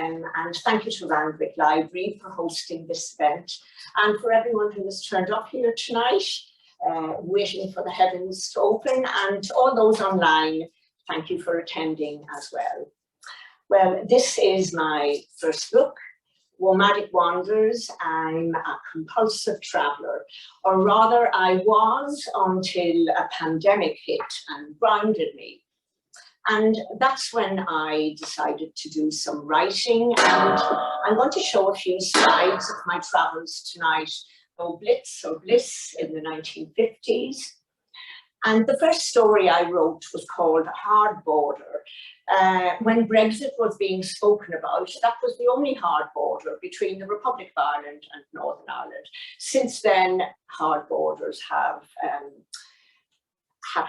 and thank you to Randwick Library for hosting this event, and for everyone who has turned up here tonight, waiting for the heavens to open, and all those online, thank you for attending as well. Well, this is my first book, Womadic Wanders. I'm a compulsive traveller, or rather I was until a pandemic hit and grounded me. And that's when I decided to do some writing, and I'm going to show a few slides of my travels tonight. No Blitz or Bliss in the 1950s. And the first story I wrote was called Hard Border. When Brexit was being spoken about, that was the only hard border between the Republic of Ireland and Northern Ireland. Since then, hard borders have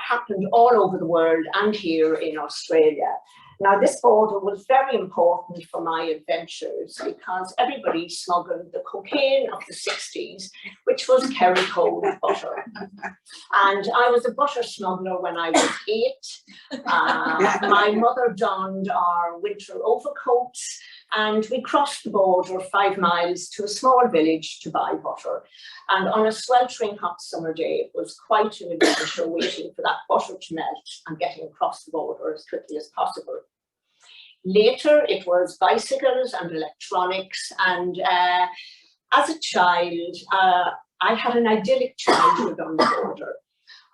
happened all over the world and here in Australia. Now, this border was very important for my adventures because everybody smuggled the cocaine of the 60s, which was Kerry Cole butter. And I was a butter smuggler when I was 8. My mother donned our winter overcoats, and we crossed the border 5 miles to a small village to buy butter. And on a sweltering hot summer day, it was quite an adventure waiting for that butter to melt and getting across the border as quickly as possible. Later, it was bicycles and electronics. And as a child, I had an idyllic childhood on the border.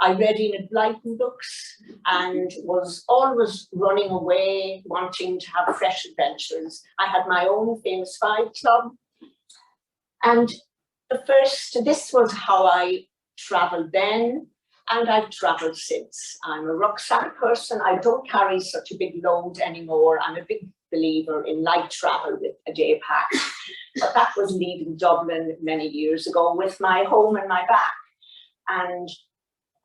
I read Enid Blyton books and was always running away, wanting to have fresh adventures. I had my own famous 5 club. And this was how I traveled then, and I've traveled since. I'm a rucksack person. I don't carry such a big load anymore. I'm a big believer in light travel with a day pack. But that was leaving Dublin many years ago with my home and my back. And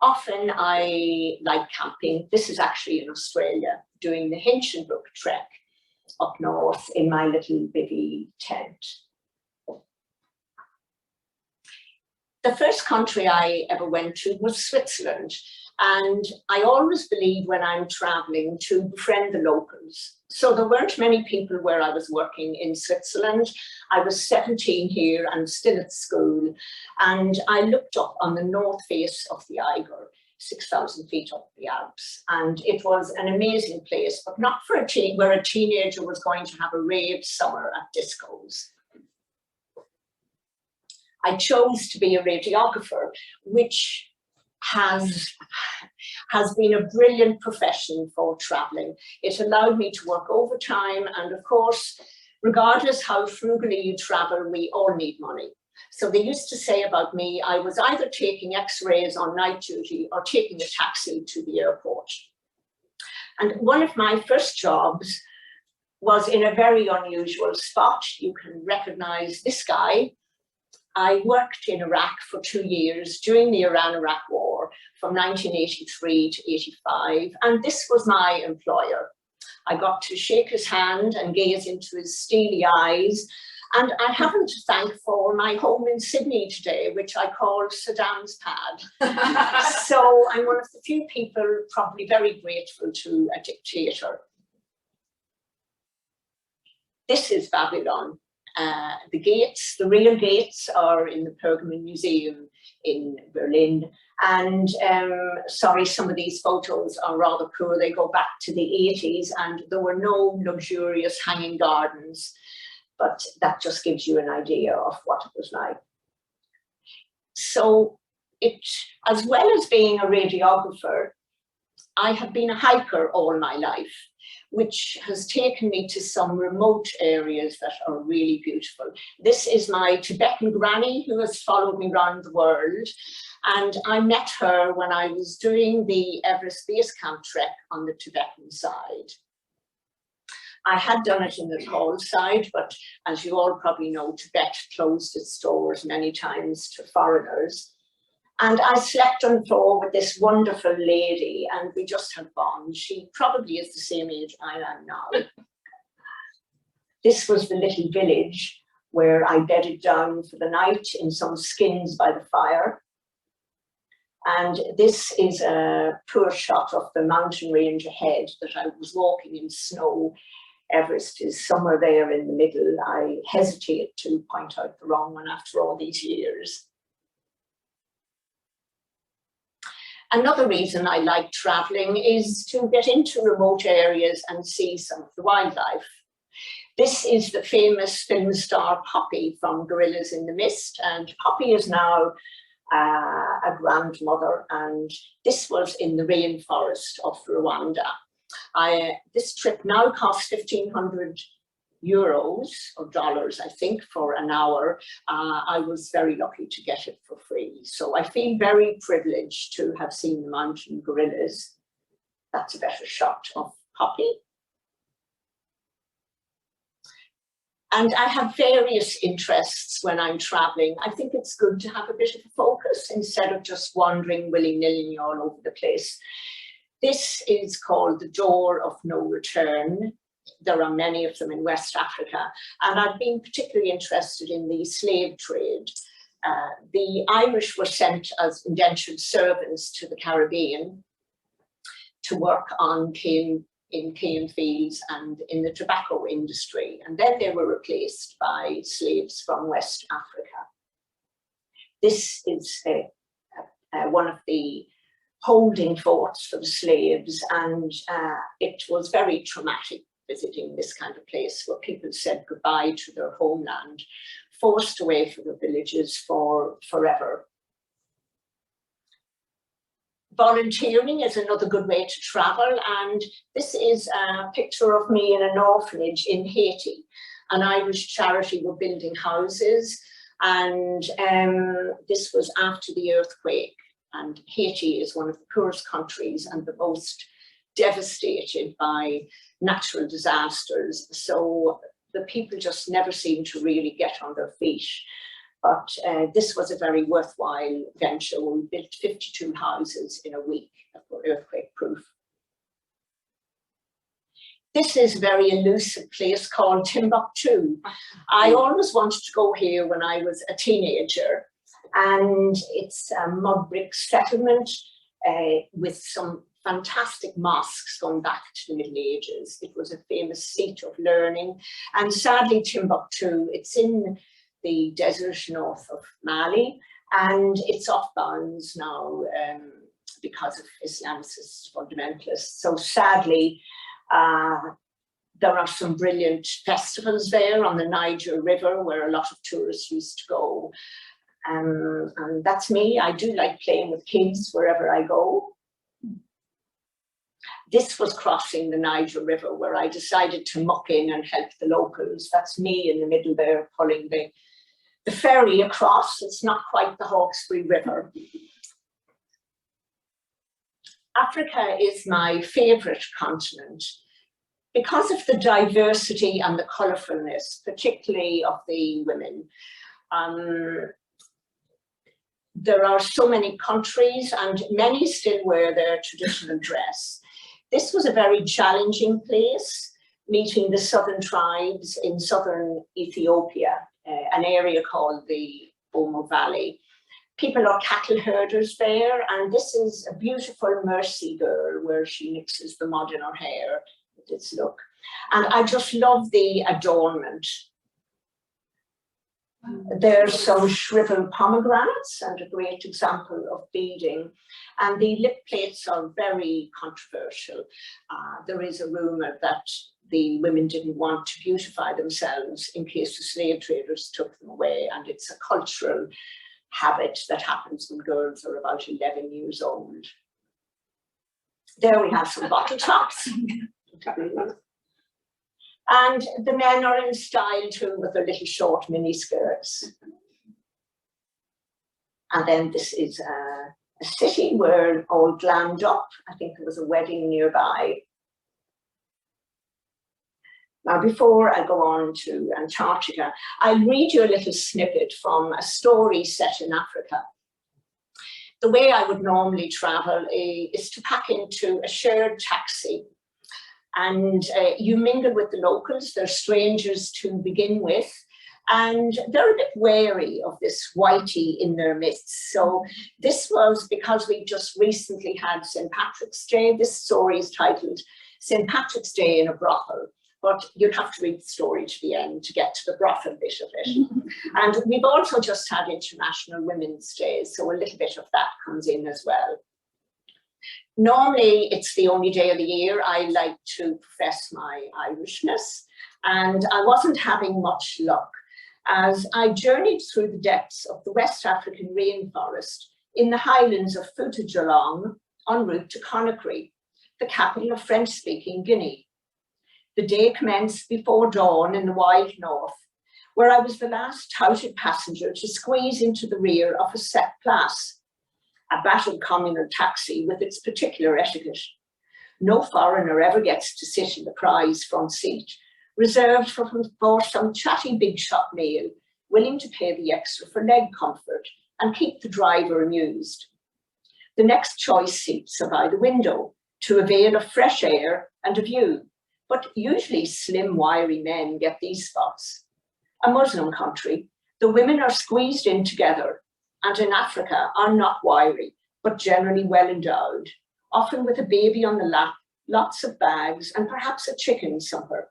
often I like camping. This is actually in Australia, doing the Hinchinbrook trek up north in my little bivvy tent. The first country I ever went to was Switzerland. And I always believe when I'm traveling to befriend the locals. So there weren't many people where I was working in Switzerland. I was 17 here and still at school. And I looked up on the north face of the Eiger, 6,000 feet up the Alps. And it was an amazing place, but not for where a teenager was going to have a rave summer at discos. I chose to be a radiographer, which has been a brilliant profession for traveling. It allowed me to work overtime, and of course, regardless how frugally you travel, we all need money. So they used to say about me, I was either taking x-rays on night duty or taking a taxi to the airport. And one of my first jobs was in a very unusual spot. You can recognize this guy. I worked in Iraq for 2 years during the Iran-Iraq War from 1983 to 85, and this was my employer. I got to shake his hand and gaze into his steely eyes, and I have him to thank for my home in Sydney today, which I call Saddam's pad. So I'm one of the few people probably very grateful to a dictator. This is Babylon. The gates, the real gates, are in the Pergamon Museum in Berlin. And sorry, some of these photos are rather poor. They go back to the 80s and there were no luxurious hanging gardens, but that just gives you an idea of what it was like. So as well as being a radiographer, I have been a hiker all my life, which has taken me to some remote areas that are really beautiful. This is my Tibetan Granny, who has followed me around the world. And I met her when I was doing the Everest Base Camp trek on the Tibetan side. I had done it in the Nepal side, but as you all probably know, Tibet closed its doors many times to foreigners. And I slept on the floor with this wonderful lady, and we just had bonds. She probably is the same age I am now. This was the little village where I bedded down for the night in some skins by the fire. And this is a poor shot of the mountain range ahead that I was walking in snow. Everest is somewhere there in the middle. I hesitate to point out the wrong one after all these years. Another reason I like traveling is to get into remote areas and see some of the wildlife. This is the famous film star Poppy from Gorillas in the Mist, and Poppy is now a grandmother, and this was in the rainforest of Rwanda. This trip now costs 1,500 euros or dollars, I think, for an hour. I was very lucky to get it for free. So I feel very privileged to have seen the mountain gorillas. That's a better shot of Poppy. And I have various interests when I'm traveling. I think it's good to have a bit of a focus instead of just wandering willy-nilly all over the place. This is called the Door of No Return. There are many of them in West Africa, and I've been particularly interested in the slave trade. The Irish were sent as indentured servants to the Caribbean to work on cane fields and in the tobacco industry, and then they were replaced by slaves from West Africa. This is one of the holding forts for the slaves, and it was very traumatic visiting this kind of place where people said goodbye to their homeland, forced away from the villages for forever. Volunteering is another good way to travel, and this is a picture of me in an orphanage in Haiti. An Irish charity were building houses, and this was after the earthquake, and Haiti is one of the poorest countries and the most devastated by natural disasters. So the people just never seem to really get on their feet. But this was a very worthwhile venture. We built 52 houses in a week that were earthquake proof. This is a very elusive place called Timbuktu. I always wanted to go here when I was a teenager, and it's a mud brick settlement with some fantastic mosques going back to the Middle Ages. It was a famous seat of learning, and sadly Timbuktu, it's in the desert north of Mali, and it's off bounds now because of Islamicist fundamentalists. So sadly, there are some brilliant festivals there on the Niger River where a lot of tourists used to go. And that's me. I do like playing with kids wherever I go. This was crossing the Niger River where I decided to muck in and help the locals. That's me in the middle there pulling the ferry across. It's not quite the Hawkesbury River. Africa is my favourite continent because of the diversity and the colourfulness, particularly of the women. There are so many countries, and many still wear their traditional dress. This was a very challenging place, meeting the southern tribes in southern Ethiopia, an area called the Omo Valley. People are cattle herders there, and this is a beautiful Mercy girl where she mixes the mud in her hair with this look. And I just love the adornment. There's some shriveled pomegranates and a great example of beading. And the lip plates are very controversial. There is a rumor that the women didn't want to beautify themselves in case the slave traders took them away. And it's a cultural habit that happens when girls are about 11 years old. There we have some bottle tops. And the men are in style too, with their little short mini skirts. And then this is a city where all glammed up. I think there was a wedding nearby. Now, before I go on to Antarctica, I'll read you a little snippet from a story set in Africa. The way I would normally travel is to pack into a shared taxi. And you mingle with the locals. They're strangers to begin with, and they're a bit wary of this whitey in their midst. So this was because we just recently had St. Patrick's Day. This story is titled St. Patrick's Day in a Brothel, but you'd have to read the story to the end to get to the brothel bit of it. And we've also just had International Women's Day, so a little bit of that comes in as well. Normally, it's the only day of the year I like to profess my Irishness, and I wasn't having much luck as I journeyed through the depths of the West African rainforest in the highlands of Fouta-Djallon en route to Conakry, the capital of French-speaking Guinea. The day commenced before dawn in the wild north, where I was the last touted passenger to squeeze into the rear of a sept place, a battered communal taxi with its particular etiquette. No foreigner ever gets to sit in the prize front seat, reserved for some chatty big shot male willing to pay the extra for leg comfort and keep the driver amused. The next choice seats are by the window to avail of fresh air and a view, but usually slim, wiry men get these spots. A Muslim country, the women are squeezed in together, and in Africa are not wiry, but generally well endowed, often with a baby on the lap, lots of bags, and perhaps a chicken somewhere.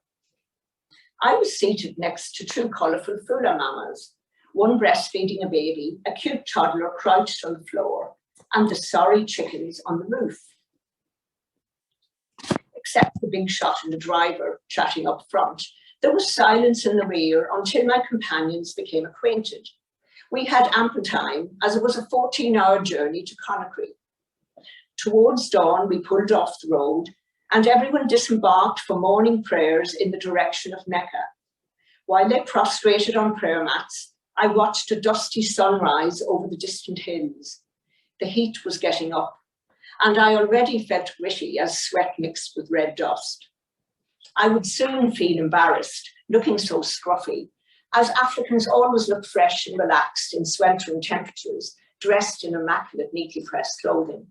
I was seated next to two colourful fula mamas, one breastfeeding a baby, a cute toddler crouched on the floor, and the sorry chickens on the roof. Except the big shot and the driver chatting up front, there was silence in the rear until my companions became acquainted. We had ample time, as it was a 14-hour journey to Conakry. Towards dawn, we pulled off the road, and everyone disembarked for morning prayers in the direction of Mecca. While they prostrated on prayer mats, I watched a dusty sunrise over the distant hills. The heat was getting up, and I already felt gritty as sweat mixed with red dust. I would soon feel embarrassed, looking so scruffy, as Africans always look fresh and relaxed in sweltering temperatures, dressed in immaculate, neatly pressed clothing.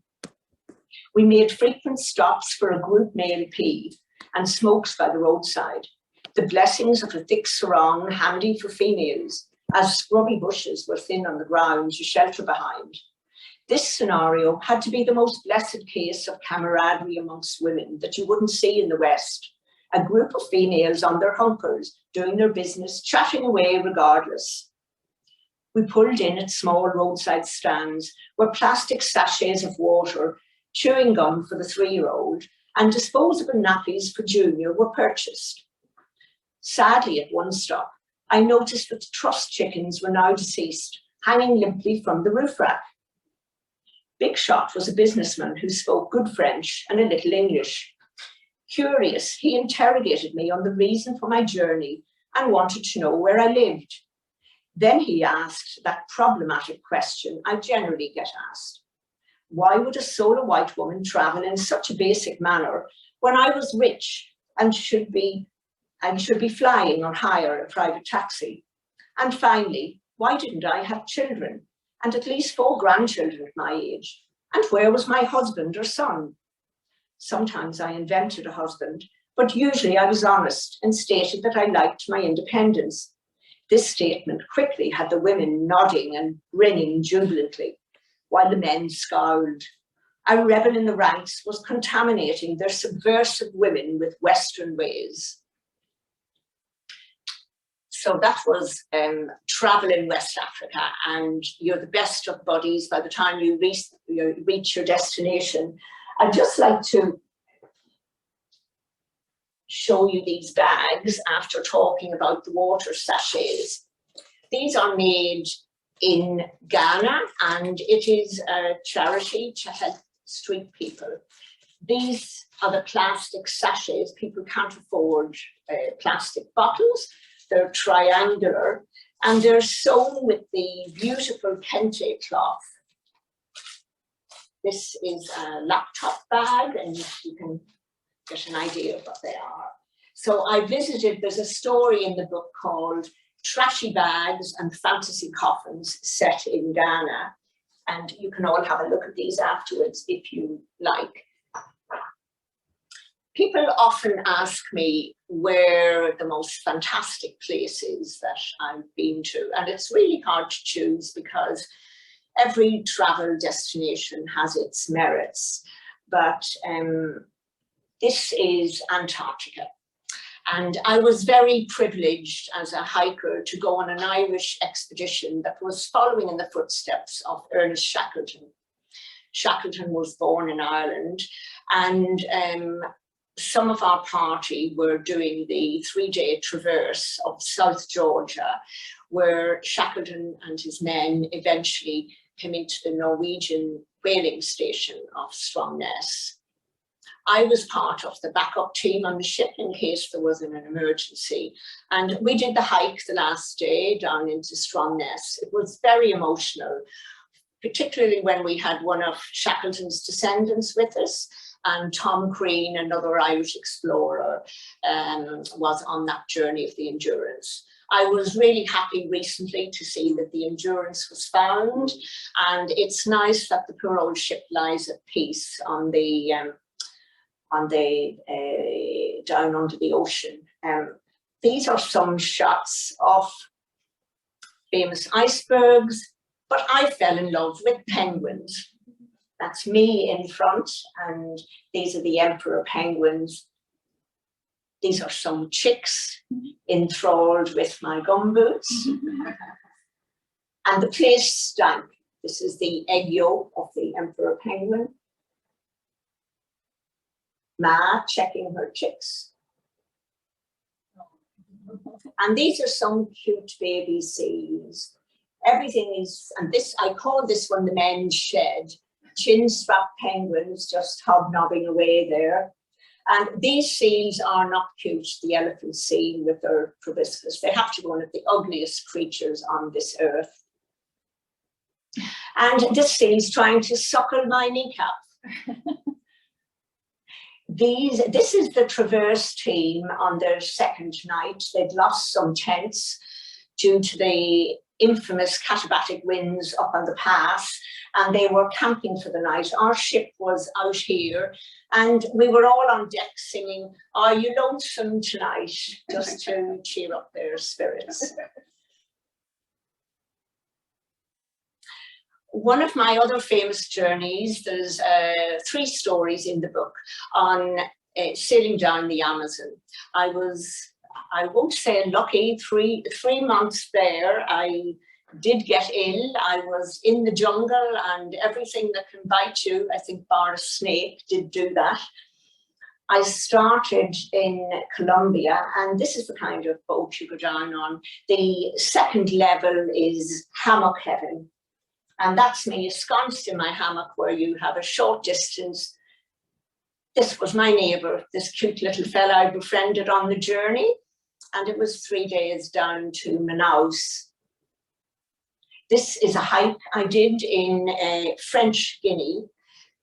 We made frequent stops for a group meal pee and smokes by the roadside, the blessings of a thick sarong handy for females, as scrubby bushes were thin on the ground to shelter behind. This scenario had to be the most blessed case of camaraderie amongst women that you wouldn't see in the West. A group of females on their hunkers, doing their business, chatting away regardless. We pulled in at small roadside stands where plastic sachets of water, chewing gum for the 3-year-old, and disposable nappies for Junior were purchased. Sadly, at one stop, I noticed that the truss chickens were now deceased, hanging limply from the roof rack. Big Shot was a businessman who spoke good French and a little English. Curious, he interrogated me on the reason for my journey and wanted to know where I lived. Then he asked that problematic question I generally get asked. Why would a solo white woman travel in such a basic manner when I was rich and should be flying or hire a private taxi? And finally, why didn't I have children and at least 4 grandchildren at my age? And where was my husband or son? Sometimes I invented a husband, but usually I was honest and stated that I liked my independence. This statement quickly had the women nodding and grinning jubilantly, while the men scowled. A rebel in the ranks was contaminating their subversive women with Western ways. So that was travel in West Africa, and you're the best of buddies by the time you reach your destination. I'd just like to show you these bags after talking about the water sachets. These are made in Ghana, and it is a charity to help street people. These are the plastic sachets. People can't afford plastic bottles. They're triangular, and they're sewn with the beautiful kente cloth. This is a laptop bag, and you can get an idea of what they are. So I visited, there's a story in the book called Trashy Bags and Fantasy Coffins Set in Ghana, and you can all have a look at these afterwards if you like. People often ask me where the most fantastic places that I've been to, and it's really hard to choose because every travel destination has its merits, but this is Antarctica. And I was very privileged as a hiker to go on an Irish expedition that was following in the footsteps of Ernest Shackleton. Shackleton was born in Ireland, and some of our party were doing the 3-day traverse of South Georgia, where Shackleton and his men eventually came into the Norwegian whaling station of Stromness. I was part of the backup team on the ship in case there was an emergency. And we did the hike the last day down into Stromness. It was very emotional, particularly when we had one of Shackleton's descendants with us, and Tom Crean, another Irish explorer, was on that journey of the Endurance. I was really happy recently to see that the Endurance was found, and it's nice that the poor old ship lies at peace on the down under the ocean. These are some shots of famous icebergs, but I fell in love with penguins. That's me in front, and these are the emperor penguins. These are some chicks enthralled with my gumboots. And the place stank. This is the egg yolk of the emperor penguin. Ma checking her chicks. And these are some cute baby seals. Everything is, and this, I call this one the men's shed. Chin-strapped penguins just hobnobbing away there. And these seals are not cute, the elephant seal with their proboscis. They have to be one of the ugliest creatures on this earth. And this seal's trying to suckle my kneecap. This is the traverse team on their second night. They'd lost some tents due to the infamous katabatic winds up on the pass, and they were camping for the night. Our ship was out here, and we were all on deck singing, "Are you lonesome tonight?" just to cheer up their spirits. One of my other famous journeys, there's 3 stories in the book on sailing down the Amazon. I won't say lucky, three months there. I did get ill. I was in the jungle, and everything that can bite you, I think bar a snake, did do that. I started in Colombia, and this is the kind of boat you go down on. The second level is Hammock Heaven. And that's me ensconced in my hammock, where you have a short distance. This was my neighbour, this cute little fella I befriended on the journey. And it was 3 days down to Manaus. This is a hike I did in French Guinea.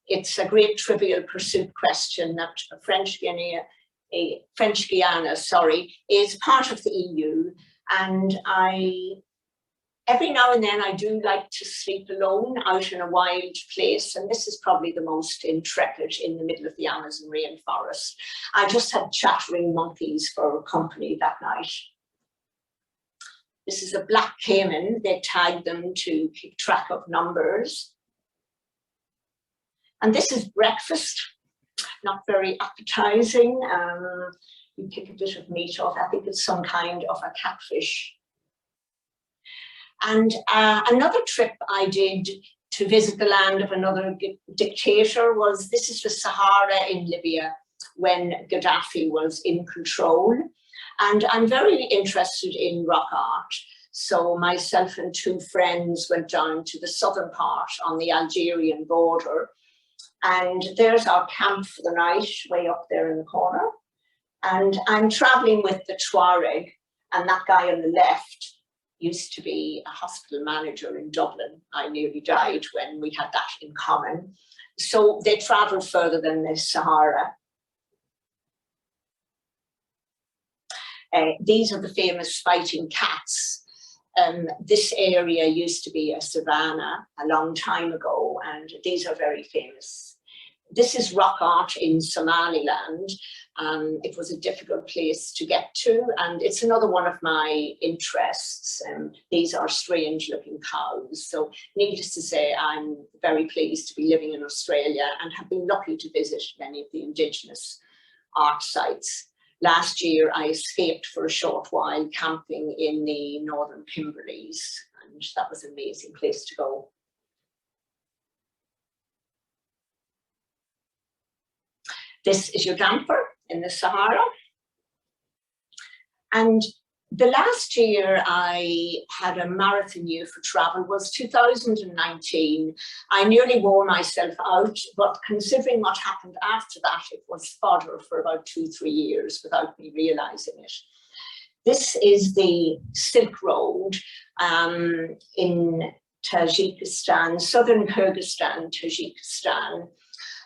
It's a great Trivial Pursuit question that French Guiana, is part of the EU. And every now and then I do like to sleep alone out in a wild place, and this is probably the most intrepid in the middle of the Amazon rainforest. I just had chattering monkeys for company that night. This is a black caiman. They tagged them to keep track of numbers. And this is breakfast, not very appetizing. You pick a bit of meat off. I think it's some kind of a catfish. And another trip I did to visit the land of another dictator this is the Sahara in Libya, when Gaddafi was in control. And I'm very interested in rock art. So myself and 2 friends went down to the southern part on the Algerian border. And there's our camp for the night, way up there in the corner. And I'm traveling with the Tuareg, and that guy on the left used to be a hospital manager in Dublin. I nearly died when we had that in common. So they travel further than the Sahara. These are the famous fighting cats. This area used to be a savanna a long time ago, and these are very famous. This is rock art in Somaliland. It was a difficult place to get to, and it's another one of my interests. These are strange looking cows. So needless to say, I'm very pleased to be living in Australia and have been lucky to visit many of the Indigenous art sites. last year I escaped for a short while camping in the Northern Kimberleys, and that was an amazing place to go. This is your damper in the Sahara. And the last year I had a marathon year for travel was 2019. I nearly wore myself out, but considering what happened after that, it was fodder for about 2-3 years without me realizing it. This is the Silk Road in Tajikistan, southern Kyrgyzstan, Tajikistan.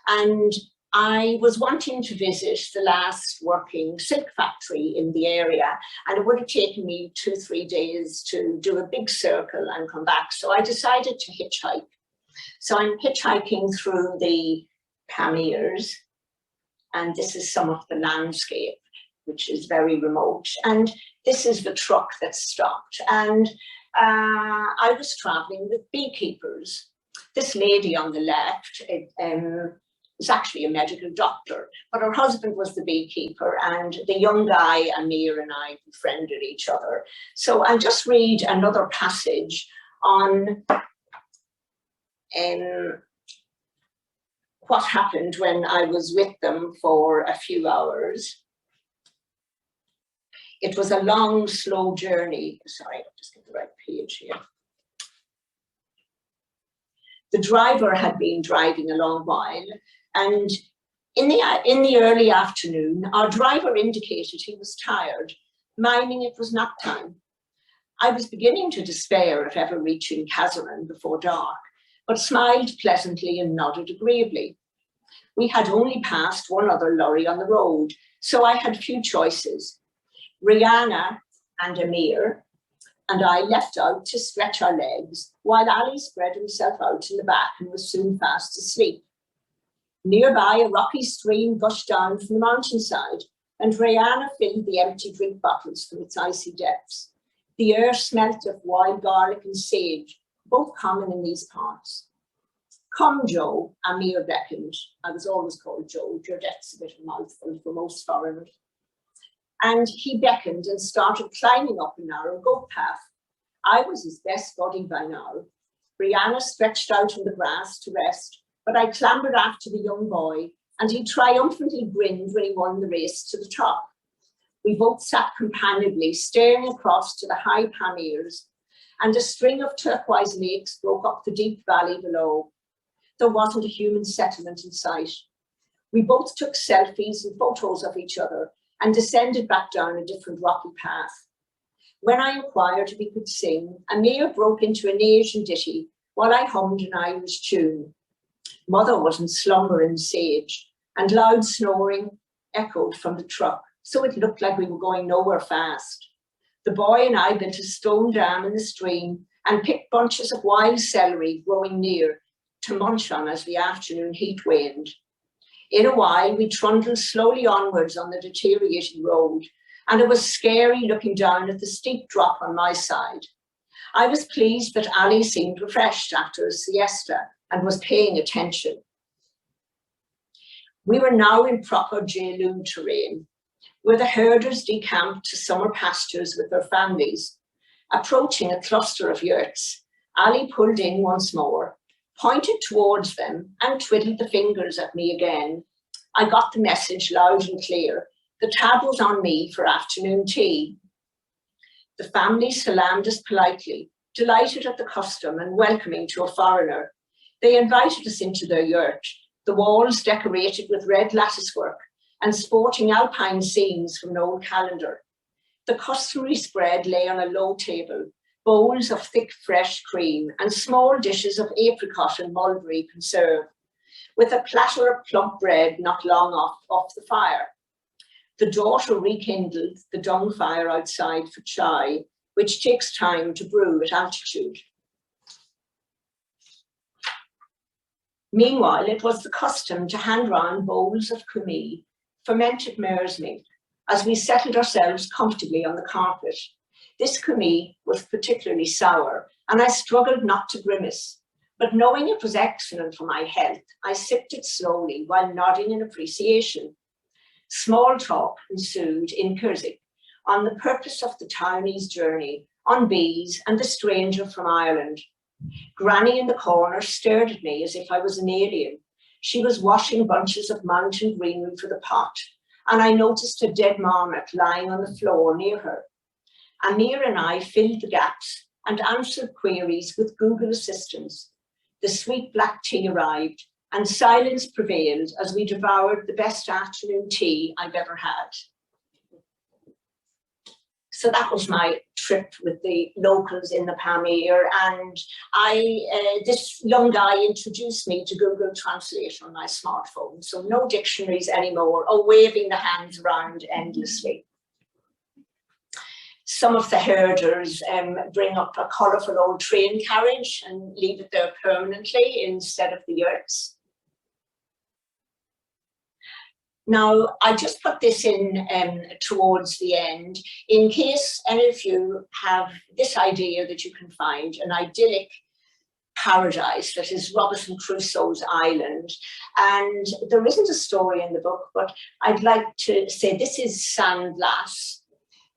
And I was wanting to visit the last working silk factory in the area, and it would have taken me 2-3 days to do a big circle and come back. So I decided to hitchhike. So I'm hitchhiking through the Pamirs, and this is some of the landscape, which is very remote. And this is the truck that stopped. And I was traveling with beekeepers. This lady on the left, is actually a medical doctor, but her husband was the beekeeper, and the young guy, Amir, and I befriended each other. So I'll just read another passage on what happened when I was with them for a few hours. It was a long, slow journey. Sorry, I'll just get the right page here. The driver had been driving a long while, and in the early afternoon, our driver indicated he was tired, minding it was nap time. I was beginning to despair of ever reaching Kazaran before dark, but smiled pleasantly and nodded agreeably. We had only passed one other lorry on the road, so I had few choices. Rihanna and Amir and I left out to stretch our legs, while Ali spread himself out in the back and was soon fast asleep. Nearby, a rocky stream gushed down from the mountainside, and Rihanna filled the empty drink bottles from its icy depths. The air smelt of wild garlic and sage, both common in these parts. Come, Joe, Amir beckoned. I was always called Joe. Gerdette's a bit of a mouthful for most foreigners. And he beckoned and started climbing up a narrow goat path. I was his best buddy by now. Rihanna stretched out in the grass to rest, but I clambered after the young boy, and he triumphantly grinned when he won the race to the top. We both sat companionably, staring across to the high Pamirs, and a string of turquoise lakes broke up the deep valley below. There wasn't a human settlement in sight. We both took selfies and photos of each other and descended back down a different rocky path. When I inquired if he could sing, Amir broke into an Asian ditty while I hummed an Irish tune. Mother was in slumber in sage, and loud snoring echoed from the truck, so it looked like we were going nowhere fast. The boy and I built a stone dam in the stream and picked bunches of wild celery growing near to munch on as the afternoon heat waned. In a while, we trundled slowly onwards on the deteriorating road, and it was scary looking down at the steep drop on my side. I was pleased that Ali seemed refreshed after a siesta and was paying attention. We were now in proper Jailu terrain, where the herders decamped to summer pastures with their families. Approaching a cluster of yurts, Ali pulled in once more, pointed towards them, and twiddled the fingers at me again. I got the message loud and clear. The tab was on me for afternoon tea. The family salaamed us politely, delighted at the custom and welcoming to a foreigner. They invited us into their yurt, the walls decorated with red latticework and sporting alpine scenes from an old calendar. The customary spread lay on a low table, bowls of thick, fresh cream and small dishes of apricot and mulberry conserve, with a platter of plump bread not long off the fire. The daughter rekindled the dung fire outside for chai, which takes time to brew at altitude. Meanwhile, it was the custom to hand round bowls of kumi, fermented mare's milk, as we settled ourselves comfortably on the carpet. This kumi was particularly sour, and I struggled not to grimace. But knowing it was excellent for my health, I sipped it slowly while nodding in appreciation. Small talk ensued in Curzig on the purpose of the townie's journey, on bees and the stranger from Ireland. Granny in the corner stared at me as if I was an alien. She was washing bunches of mountain greenery for the pot, and I noticed a dead marmot lying on the floor near her. Amir and I filled the gaps and answered queries with Google assistance. The sweet black tea arrived, and silence prevailed as we devoured the best afternoon tea I've ever had. So that was my trip with the locals in the Pamir, and this young guy introduced me to Google Translate on my smartphone. So no dictionaries anymore, or waving the hands around endlessly. Some of the herders bring up a colourful old train carriage and leave it there permanently instead of the yurts. Now, I just put this in towards the end, in case any of you have this idea that you can find an idyllic paradise that is Robinson Crusoe's island. And there isn't a story in the book, but I'd like to say this is San Blas.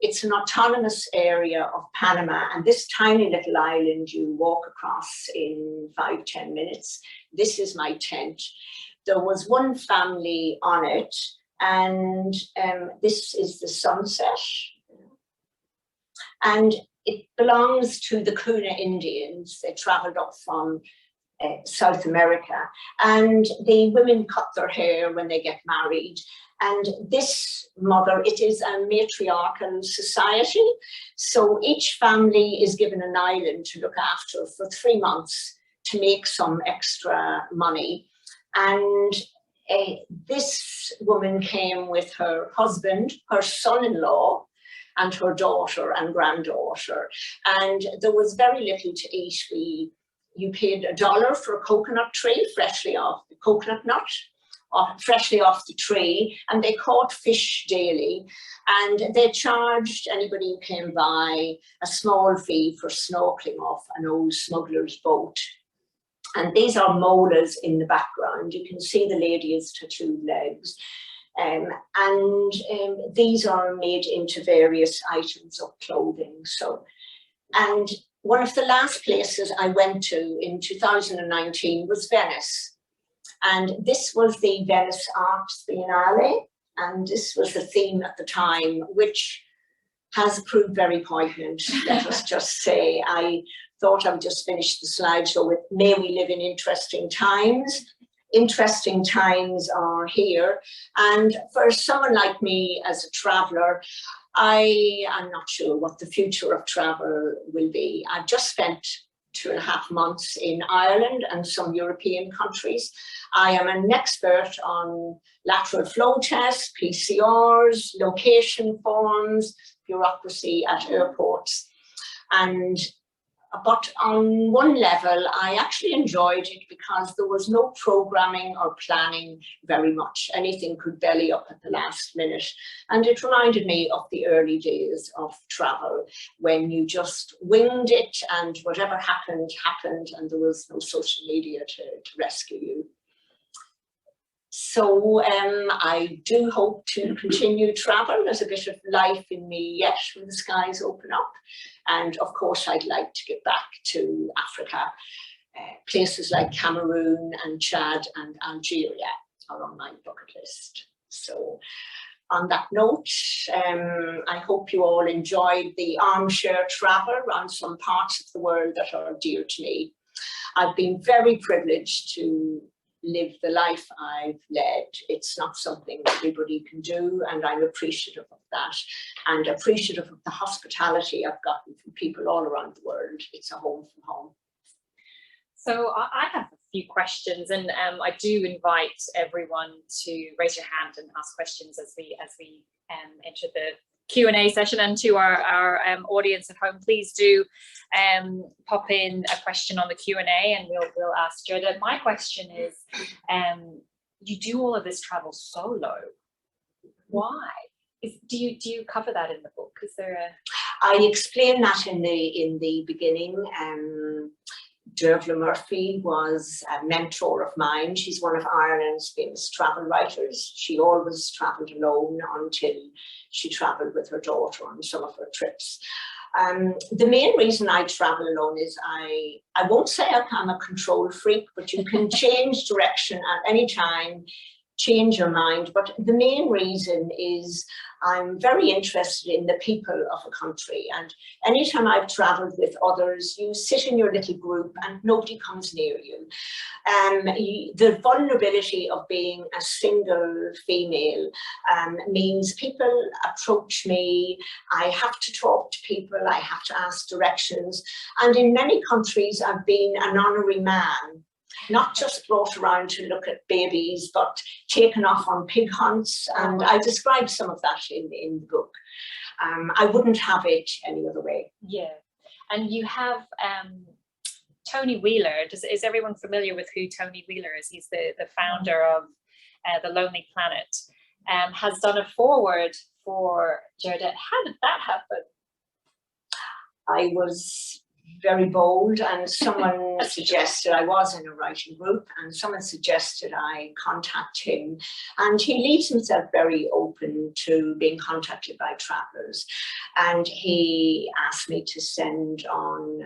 It's an autonomous area of Panama, and this tiny little island you walk across in 5-10 minutes. This is my tent. There was one family on it, and this is the sunset. And it belongs to the Kuna Indians. They traveled up from South America, and the women cut their hair when they get married. And this mother, it is a matriarchal society. So each family is given an island to look after for 3 months to make some extra money. And this woman came with her husband, her son-in-law, and her daughter and granddaughter. And there was very little to eat. You paid $1 for a coconut tree, freshly off the coconut nut, freshly off the tree, and they caught fish daily. And they charged anybody who came by a small fee for snorkeling off an old smuggler's boat. And these are molas in the background. You can see the lady's tattooed legs. These are made into various items of clothing. And one of the last places I went to in 2019 was Venice. And this was the Venice Arts Biennale. And this was the theme at the time, which has proved very poignant, let us just say. I thought I would just finish the slideshow with "May we live in interesting times." Interesting times are here. And for someone like me as a traveller, I am not sure what the future of travel will be. I've just spent 2.5 months in Ireland and some European countries. I am an expert on lateral flow tests, PCRs, location forms, bureaucracy at airports. But on one level, I actually enjoyed it because there was no programming or planning very much. Anything could belly up at the last minute. And it reminded me of the early days of travel when you just winged it and whatever happened, happened, and there was no social media to rescue you. So I do hope to continue travel. There's a bit of life in me yet when the skies open up. And of course, I'd like to get back to Africa. Places like Cameroon and Chad and Algeria are on my bucket list. So on that note, I hope you all enjoyed the armchair travel around some parts of the world that are dear to me. I've been very privileged to live the life I've led. It's not something everybody can do, and I'm appreciative of that, and appreciative of the hospitality I've gotten from people all around the world. It's a home from home. So I have a few questions, and I do invite everyone to raise your hand and ask questions as we enter the Q&A session. And to our audience at home, please do pop in a question on the Q&A and we'll ask Gerdette. My question is, you do all of this travel solo. Why? Do you cover that in the book? Is there a... I explain that in the beginning. Dervla Murphy was a mentor of mine. She's one of Ireland's famous travel writers. She always travelled alone until she travelled with her daughter on some of her trips. The main reason I travel alone is I won't say I'm a control freak, but you can change direction at any time, change your mind. But the main reason is I'm very interested in the people of a country. And anytime I've traveled with others, you sit in your little group and nobody comes near you. The vulnerability of being a single female means people approach me. I have to talk to people. I have to ask directions. And in many countries, I've been an honorary man, not just brought around to look at babies, but taken off on pig hunts. And I describe some of that in the book. I wouldn't have it any other way. Yeah. And you have Tony Wheeler. Is everyone familiar with who Tony Wheeler is? He's the founder of The Lonely Planet. Has done a foreword for Gerdette. How did that happen? I was very bold, and someone suggested, I was in a writing group, and someone suggested I contact him, and he leaves himself very open to being contacted by travellers. And he asked me to send on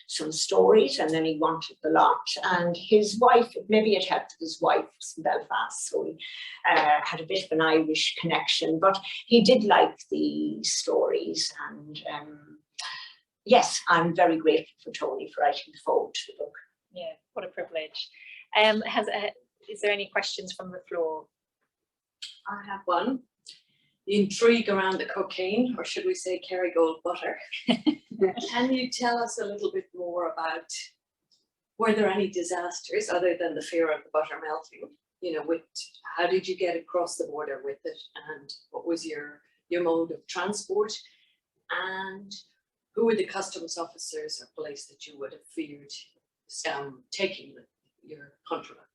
some stories, and then he wanted the lot. And his wife, maybe it helped that his wife was in Belfast, so he had a bit of an Irish connection, but he did like the stories. And yes, I'm very grateful for Tony for writing the foreword to the book. Yeah, what a privilege. Is there any questions from the floor? I have one. The intrigue around the cocaine, or should we say Kerrygold butter. Can you tell us a little bit more about, were there any disasters other than the fear of the butter melting? You know, how did you get across the border with it, and what was your mode of transport? And who were the customs officers or police that you would have feared taking your contraband?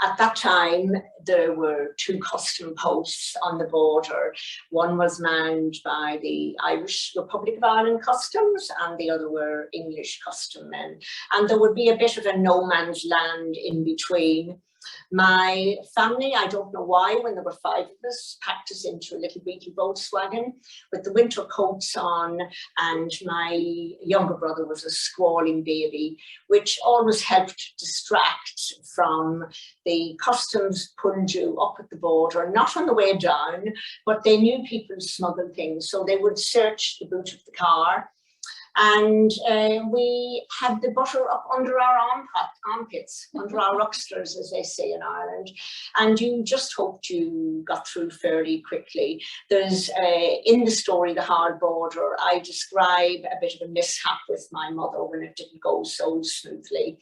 At that time, there were 2 custom posts on the border. One was manned by the Irish Republic of Ireland Customs, and the other were English custom men. And there would be a bit of a no man's land in between. My family, I don't know why, when there were 5 of us, packed us into a little beetle Volkswagen with the winter coats on, and my younger brother was a squalling baby, which always helped distract from the customs pulled you up at the border, not on the way down, but they knew people smuggled things, so they would search the boot of the car. And we had the butter up under our armpits, under our rucksters, as they say in Ireland. And you just hoped you got through fairly quickly. There's, in the story, The Hard Border, I describe a bit of a mishap with my mother when it didn't go so smoothly.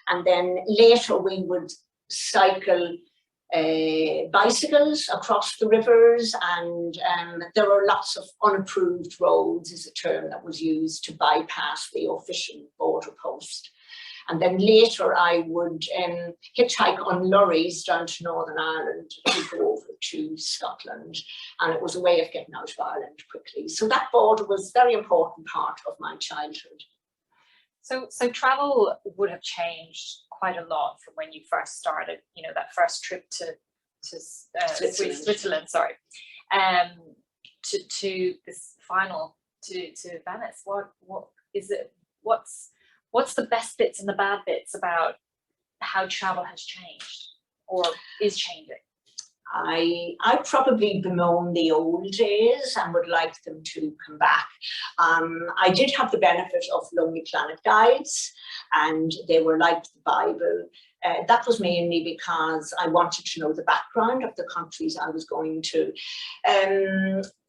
And then later we would cycle bicycles across the rivers, and there were lots of unapproved roads, is a term that was used to bypass the official border post. And then later I would hitchhike on lorries down to Northern Ireland to go over to Scotland, and it was a way of getting out of Ireland quickly. So that border was a very important part of my childhood. So travel would have changed quite a lot from when you first started, you know, that first trip to Switzerland, sorry, to this final to Venice. What is it? What's the best bits and the bad bits about how travel has changed or is changing? I probably bemoan the old days and would like them to come back. I did have the benefit of Lonely Planet guides, and they were like the Bible. That was mainly because I wanted to know the background of the countries I was going to.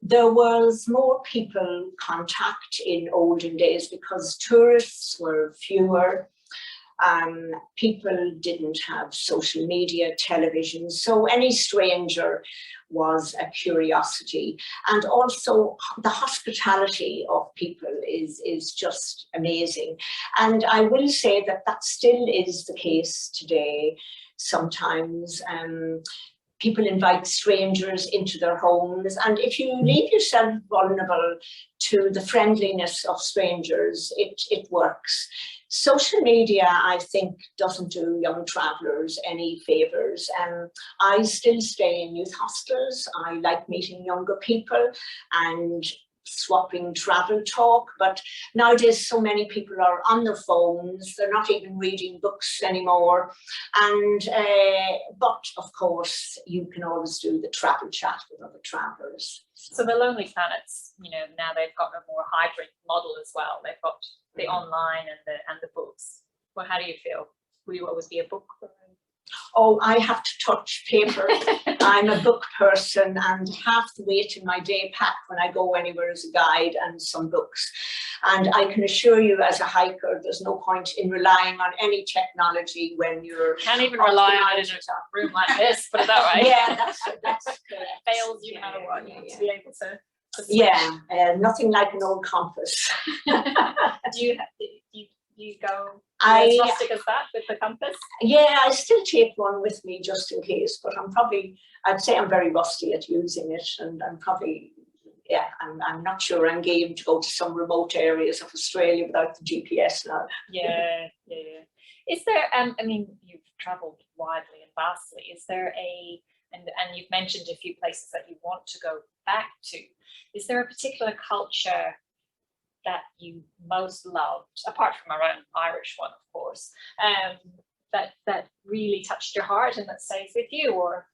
There was more people contact in olden days because tourists were fewer. People didn't have social media, television, so any stranger was a curiosity. And also the hospitality of people is just amazing. And I will say that that still is the case today. Sometimes people invite strangers into their homes, and if you leave yourself vulnerable to the friendliness of strangers, it works. Social media, I think, doesn't do young travellers any favours. I still stay in youth hostels. I like meeting younger people and swapping travel talk, but nowadays so many people are on their phones, they're not even reading books anymore, and but of course you can always do the travel chat with other travellers. So the Lonely Planets, you know, now they've got a more hybrid model as well. They've got the online and the books. Well, how do you feel? Will you always be a book? Oh, I have to touch paper. I'm a book person, and half the weight in my day pack when I go anywhere is a guide and some books. And I can assure you, as a hiker, there's no point in relying on any technology when you're... Can't even rely on it in a room like this, put it that way. Yeah, that's it fails you no matter what. You need to be able to yeah, nothing like an old compass. Do you go as rustic as that with the compass? Yeah, I still take one with me just in case, but I'd say I'm very rusty at using it, and I'm probably, yeah, I'm not sure I'm game to go to some remote areas of Australia without the GPS now. Yeah. Is there, I mean, you've travelled widely and vastly, is there and you've mentioned a few places that you want to go back to, is there a particular culture that you most loved, apart from our own Irish one, of course, that really touched your heart and that stays with you? Or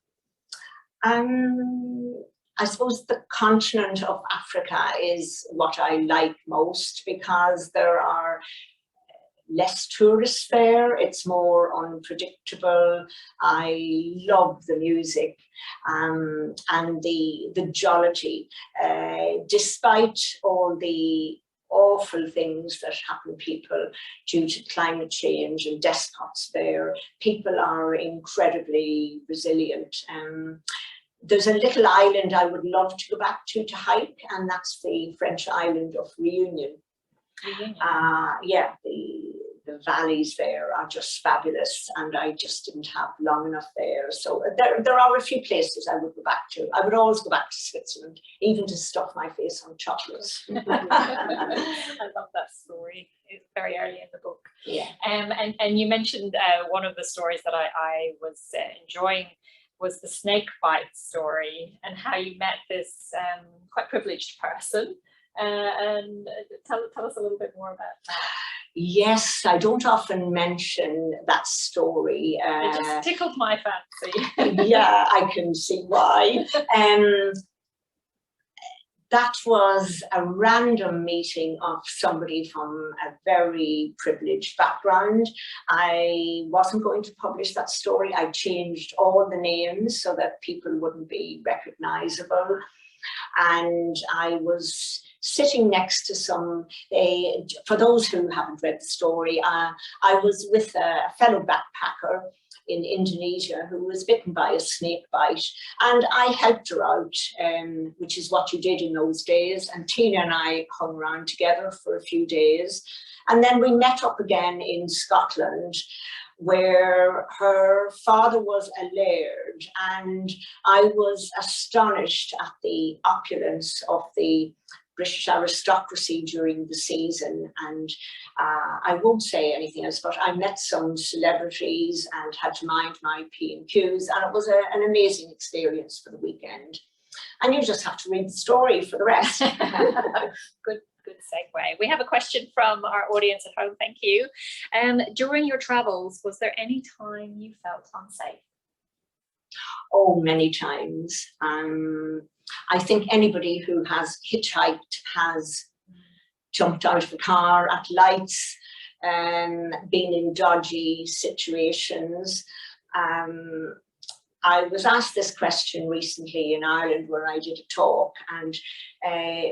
I suppose the continent of Africa is what I like most, because there are less tourists there. It's more unpredictable. I love the music and the jollity, despite all the awful things that happen to people due to climate change and despots there. People are incredibly resilient. There's a little island I would love to go back to hike, and that's the French island of Reunion. Yeah, the valleys there are just fabulous, and I just didn't have long enough there. So there are a few places I would go back to. I would always go back to Switzerland, even to stuff my face on chocolates. I love that story. It's very early in the book. Yeah. And you mentioned one of the stories that I was enjoying was the snake bite story, and how you met this quite privileged person. And tell us a little bit more about that. Yes, I don't often mention that story. It just tickled my fancy. Yeah, I can see why. That was a random meeting of somebody from a very privileged background. I wasn't going to publish that story. I changed all the names so that people wouldn't be recognizable. And I was sitting next to for those who haven't read the story, I was with a fellow backpacker in Indonesia who was bitten by a snake bite, and I helped her out, which is what you did in those days. And Tina and I hung around together for a few days, and then we met up again in Scotland, where her father was a laird, and I was astonished at the opulence of the British aristocracy during the season. And I won't say anything else, but I met some celebrities and had to mind my P&Qs, and it was an amazing experience for the weekend. And you just have to read the story for the rest. Good segue. We have a question from our audience at home. Thank you. During your travels, was there any time you felt unsafe? Oh, many times. I think anybody who has hitchhiked has jumped out of a car at lights, been in dodgy situations. I was asked this question recently in Ireland where I did a talk, and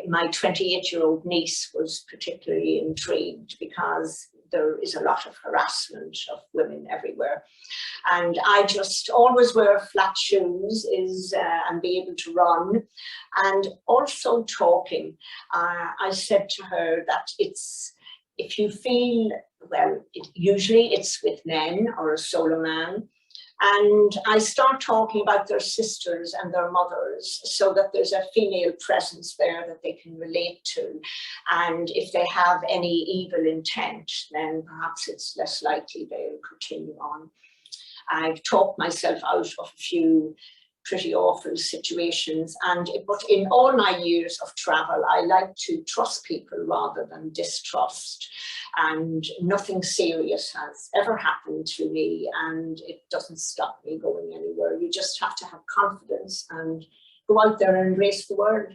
my 28-year-old niece was particularly intrigued because there is a lot of harassment of women everywhere. And I just always wear flat shoes and be able to run. And also talking. I said to her that if you feel, well, usually it's with men or a solo man, And I start talking about their sisters and their mothers so that there's a female presence there that they can relate to. And if they have any evil intent, then perhaps it's less likely they'll continue on. I've talked myself out of a few pretty awful situations, but in all my years of travel, I like to trust people rather than distrust, and nothing serious has ever happened to me, and it doesn't stop me going anywhere. You just have to have confidence and go out there and embrace the world.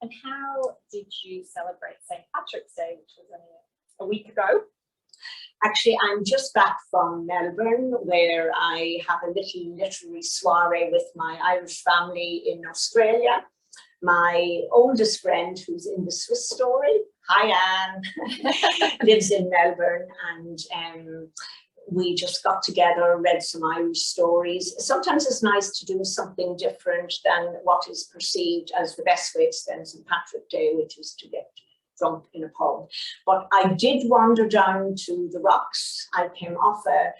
And how did you celebrate St. Patrick's Day, which was only a week ago? Actually, I'm just back from Melbourne, where I have a little literary soiree with my Irish family in Australia. My oldest friend, who's in the Swiss story, hi Anne, lives in Melbourne, and we just got together, read some Irish stories. Sometimes it's nice to do something different than what is perceived as the best way to spend St. Patrick's Day, which is to get drunk in a pub. But I did wander down to the Rocks. I came off a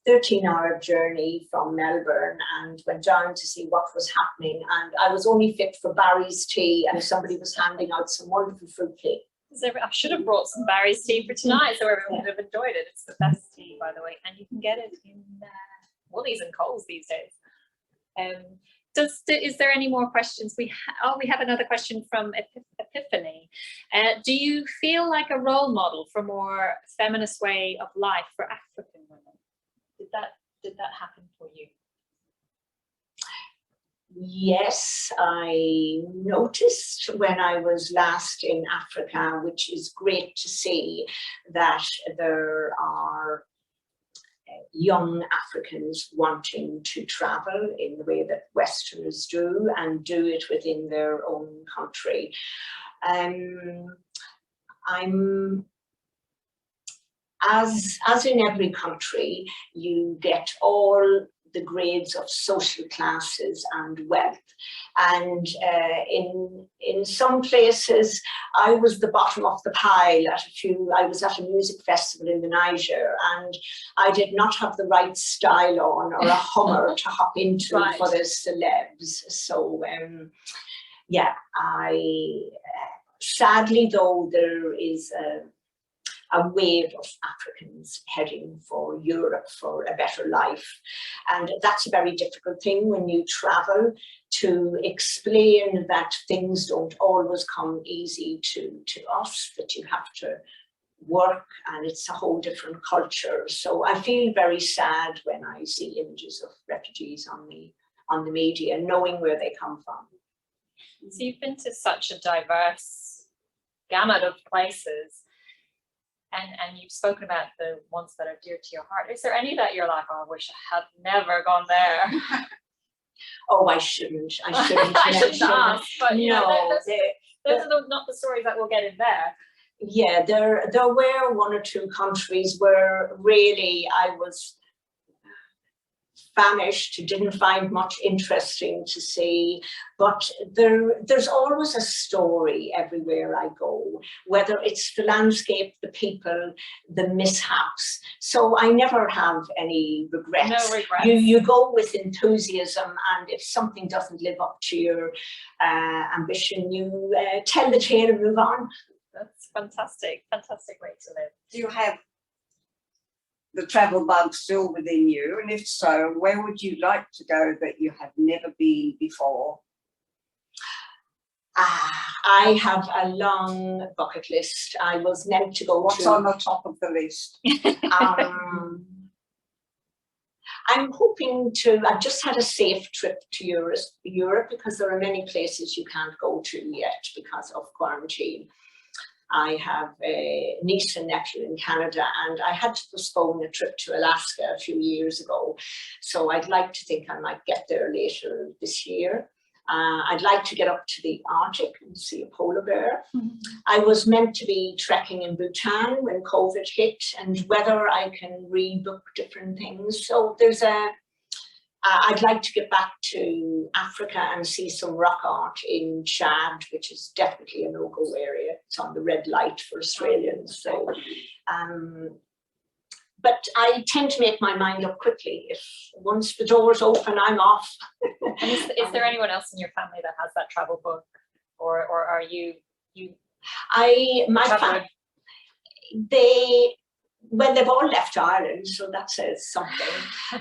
13-hour journey from Melbourne and went down to see what was happening. And I was only fit for Barry's tea, and somebody was handing out some wonderful fruit cake. I should have brought some Barry's tea for tonight, so everyone would have enjoyed it. It's the best tea, by the way, and you can get it in Woolies and Coles these days. Is there any more questions? We have another question from Epiphany. Do you feel like a role model for a more feminist way of life for African women? Did that happen for you? Yes, I noticed when I was last in Africa, which is great to see, that there are young Africans wanting to travel in the way that Westerners do, and do it within their own country. As in every country, you get all the grades of social classes and wealth. And in some places, I was the bottom of the pile I was at a music festival in the Niger, and I did not have the right style on or a Hummer to hop into for the celebs. So yeah, sadly though, there is a wave of Africans heading for Europe for a better life. And that's a very difficult thing when you travel, to explain that things don't always come easy to us, that you have to work, and it's a whole different culture. So I feel very sad when I see images of refugees on the media, knowing where they come from. So you've been to such a diverse gamut of places. And you've spoken about the ones that are dear to your heart. Is there any that you're like, oh, I wish I had never gone there? Oh, I shouldn't. I shouldn't ask, but you know, those are not the stories that we'll get in there. Yeah, there were one or two countries where really I was famished, didn't find much interesting to see, but there's always a story everywhere I go, whether it's the landscape, the people, the mishaps. So I never have any regrets. No regrets. You go with enthusiasm, and if something doesn't live up to your ambition, you tell the tale and move on. That's fantastic way to live. Do you have the travel bug still within you? And if so, where would you like to go that you have never been before? I have a long bucket list. I was meant to go What's on the top of the list? I'm hoping to, I've just had a safe trip to Europe because there are many places you can't go to yet because of quarantine. I have a niece and nephew in Canada, and I had to postpone a trip to Alaska a few years ago. So I'd like to think I might get there later this year. I'd like to get up to the Arctic and see a polar bear. Mm-hmm. I was meant to be trekking in Bhutan when COVID hit, and whether I can rebook different things. So there's I'd like to get back to Africa and see some rock art in Chad, which is definitely a no-go area. It's on the red light for Australians. So but I tend to make my mind up quickly. If once the door's open, I'm off. And is there anyone else in your family that has that travel book, or are you traveling? They've all left Ireland, so that says something.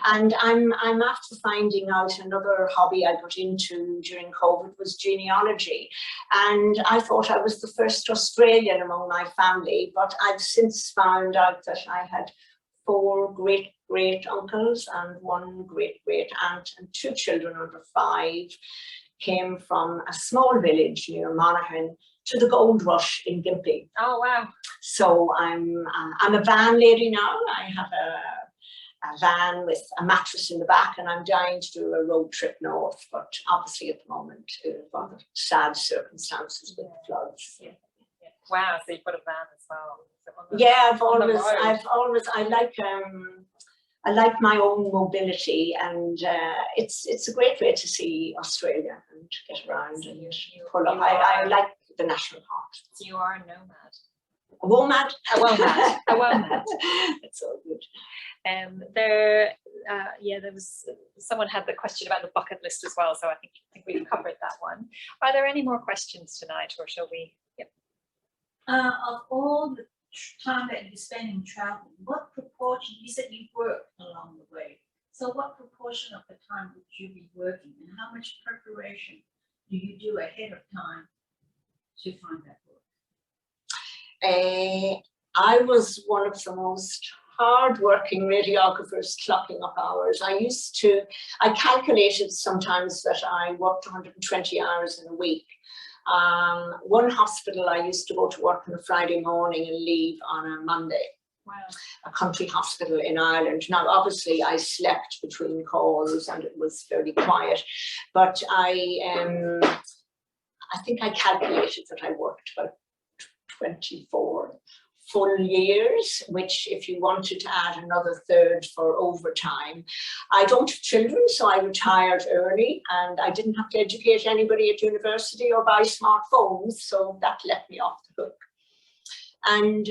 And I'm after finding out another hobby I got into during COVID was genealogy. And I thought I was the first Australian among my family, but I've since found out that I had 4 great uncles and 1 great aunt, and 2 children under 5 came from a small village near Monaghan to the gold rush in Gympie. Oh wow! So I'm a van lady now. I have a van with a mattress in the back, and I'm dying to do a road trip north. But obviously, at the moment, for the sad circumstances with the floods. Yeah. Wow! So you put a van as well. Yeah, I like my own mobility, and it's a great way to see Australia and get around and pull up. I like the national parks. So you are a nomad. A womad? A womad. A womad. It's all good. There was someone had the question about the bucket list as well, so I think we've covered that one. Are there any more questions tonight, or shall we? Yep. Of all the time that you spend in traveling, what proportion, you said you worked along the way, so what proportion of the time would you be working, and how much preparation do you do ahead of time to find that work? I was one of the most hard-working radiographers clocking up hours. I calculated sometimes that I worked 120 hours in a week. One hospital, I used to go to work on a Friday morning and leave on a Monday. Wow. A country hospital in Ireland. Now, obviously, I slept between calls and it was fairly quiet, but I think I calculated that I worked about 24 full years, which if you wanted to add another third for overtime. I don't have children, so I retired early and I didn't have to educate anybody at university or buy smartphones, so that let me off the hook. And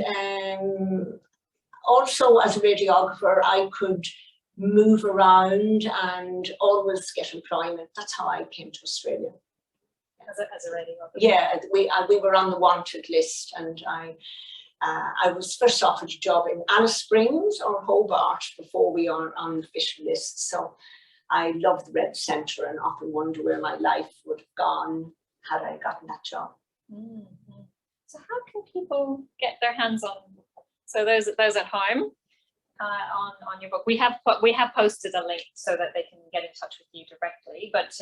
also as a radiographer, I could move around and always get employment. That's how I came to Australia. As a radiographer? Yeah, we were on the wanted list, and I was first offered a job in Alice Springs or Hobart before we are on the official list. So I love the Red Centre and often wonder where my life would have gone had I gotten that job. Mm-hmm. So how can people get their hands on? So those at home on your book, we have posted a link so that they can get in touch with you directly. But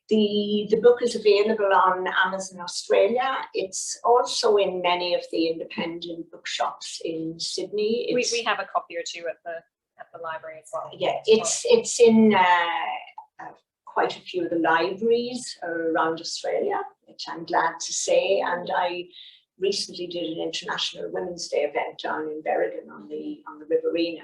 the book is available on Amazon Australia. It's also in many of the independent bookshops in Sydney. We have a copy or two at the library as well. Yeah, it's in quite a few of the libraries around Australia, which I'm glad to say. And I recently did an International Women's Day event down in Berrigan on the Riverina.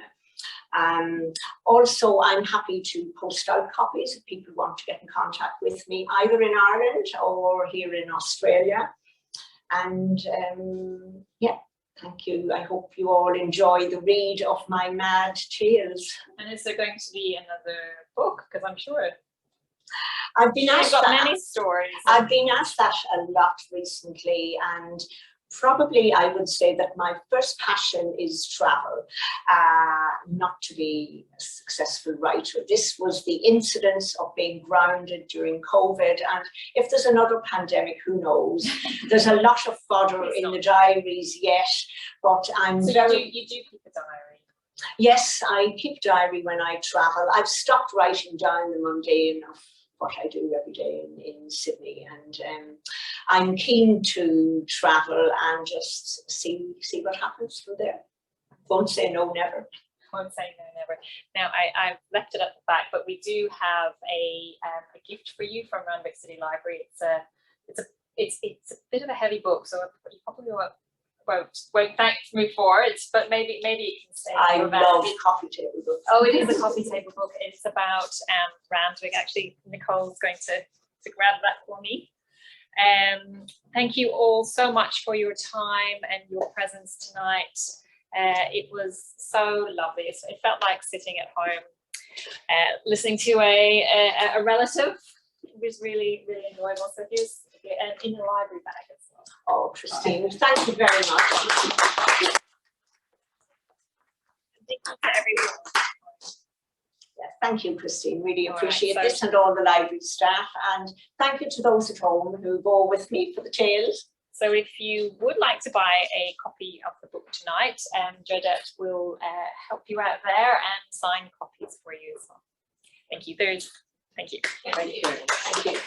Also, I'm happy to post out copies if people want to get in contact with me, either in Ireland or here in Australia. And yeah, thank you. I hope you all enjoy the read of my mad tales. And is there going to be another book? Because I'm sure I've been asked got that. Many stories. I've been asked that a lot recently, and probably I would say that my first passion is travel, not to be a successful writer. This was the incidence of being grounded during COVID, and if there's another pandemic, who knows? There's a lot of fodder in the diaries yet, but I'm so very... You do keep a diary? Yes, I keep diary when I travel. I've stopped writing down the mundane of what I do every day in Sydney, and I'm keen to travel and just see what happens from there. Won't say no, never. Won't say no, never. Now I've left it at the back, but we do have a gift for you from Randwick City Library. It's a bit of a heavy book, so you probably won't thank me for it, but maybe it can stay. I love coffee table books. Oh, it is a coffee table book. It's about Randwick. Actually, Nicole's going to grab that for me. Thank you all so much for your time and your presence tonight. It was so lovely. It felt like sitting at home, listening to a relative. It was really, really enjoyable. So here's in the library bag as well. Oh, Christine, thank you very much. Thank you to everyone. Yeah, thank you, Christine. Really All right, appreciate so- this, and all the library staff. And thank you to those at home who go with me for the tales. So if you would like to buy a copy of the book tonight, Gerdette will help you out there and sign copies for you as well. Thank you. Thank you. Thank you. Thank you.